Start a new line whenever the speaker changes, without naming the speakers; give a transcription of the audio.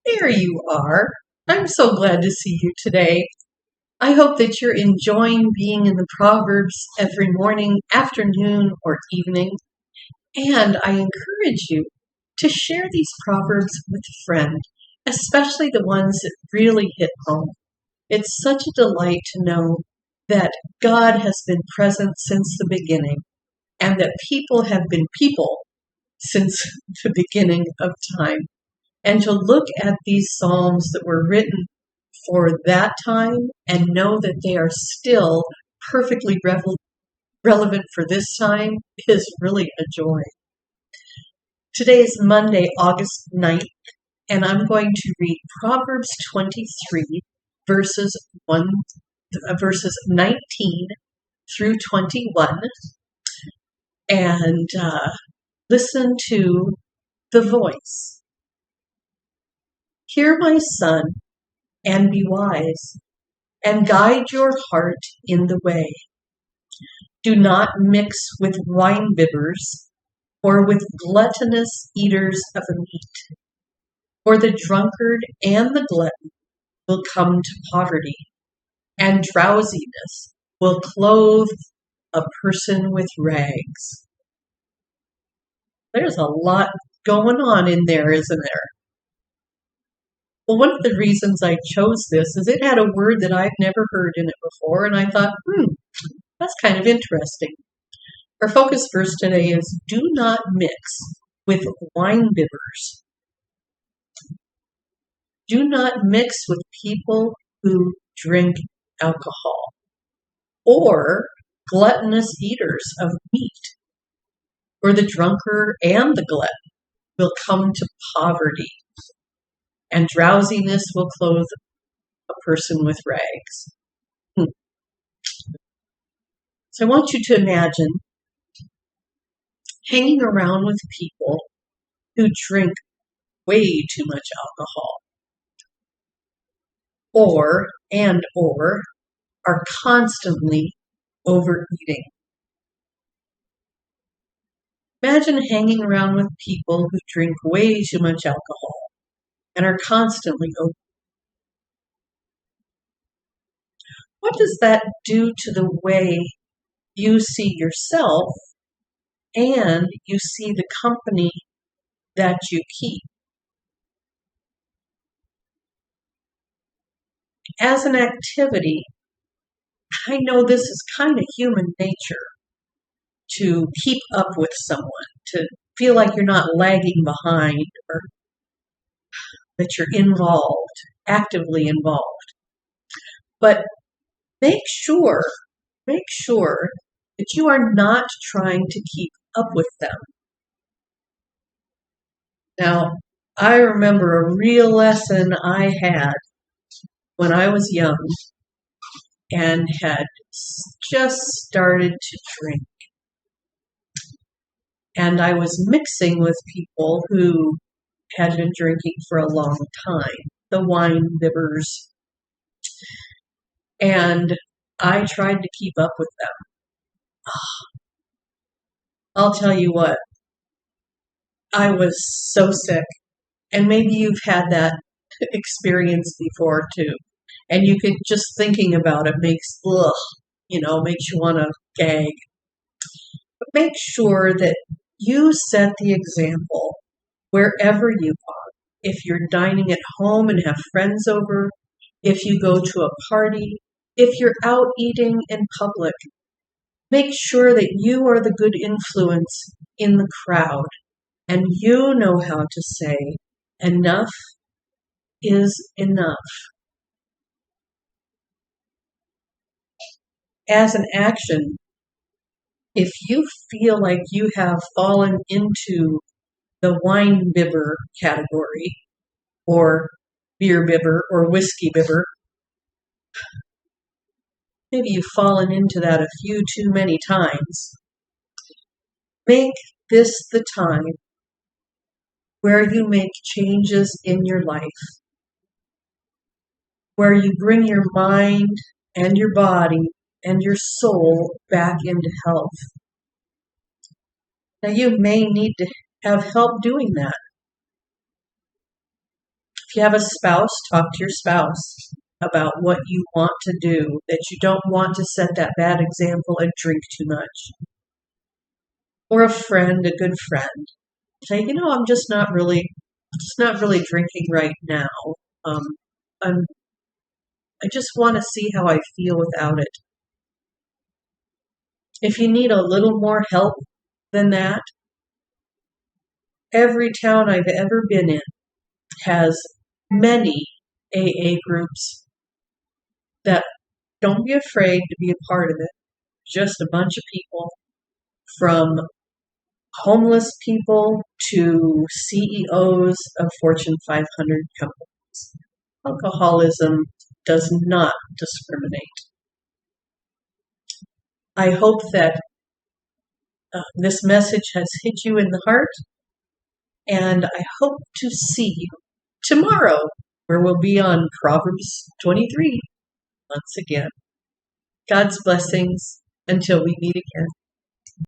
There you are. I'm so glad to see you today. I hope that you're enjoying being in the Proverbs every morning, afternoon, or evening. And I encourage you to share these Proverbs with a friend, especially the ones that really hit home. It's such a delight to know that God has been present since the beginning and that people have been people since the beginning of time. And to look at these Psalms that were written for that time and know that they are still perfectly relevant for this time is really a joy. Today is Monday, August 9th, and I'm going to read Proverbs 23, verses 19 through 21, and listen to the voice. Hear, my son, and be wise, and guide your heart in the way. Do not mix with winebibbers, or with gluttonous eaters of meat, for the drunkard and the glutton will come to poverty, and drowsiness will clothe a person with rags. There's a lot going on in there, isn't there? Well, one of the reasons I chose this is it had a word that I've never heard in it before, and I thought, that's kind of interesting. Our focus verse today is do not mix with winebibbers. Do not mix with people who drink alcohol or gluttonous eaters of meat, for the drunkard and the glutton will come to poverty, and drowsiness will clothe a person with rags. So I want you to imagine hanging around with people who drink way too much alcohol or are constantly overeating. Imagine hanging around with people who drink way too much alcohol and are constantly overeating. What does that do to the way you see yourself and you see the company that you keep? As an activity, I know this is kind of human nature to keep up with someone, to feel like you're not lagging behind or that you're involved, actively involved. But make sure that you are not trying to keep up with them. Now, I remember a real lesson I had when I was young and had just started to drink. And I was mixing with people who had been drinking for a long time, the winebibbers. And I tried to keep up with them. I'll tell you what, I was so sick. And maybe you've had that experience before too. And you could just thinking about it makes you want to gag. But make sure that you set the example wherever you are. If you're dining at home and have friends over, if you go to a party, if you're out eating in public, make sure that you are the good influence in the crowd and you know how to say, enough is enough. As an action, if you feel like you have fallen into the wine bibber category, or beer bibber, or whiskey bibber, maybe you've fallen into that a few too many times, make this the time where you make changes in your life, where you bring your mind and your body and your soul back into health. Now, you may need to have help doing that. If you have a spouse, talk to your spouse about what you want to do, that you don't want to set that bad example and drink too much. Or a friend, a good friend. Say, I'm just not really drinking right now. Um, I just want to see how I feel without it. If you need a little more help than that, every town I've ever been in has many AA groups that don't be afraid to be a part of it. Just a bunch of people, from homeless people to CEOs of Fortune 500 companies. Alcoholism does not discriminate. I hope that this message has hit you in the heart, and I hope to see you tomorrow, where we'll be on Proverbs 23 once again. God's blessings until we meet again.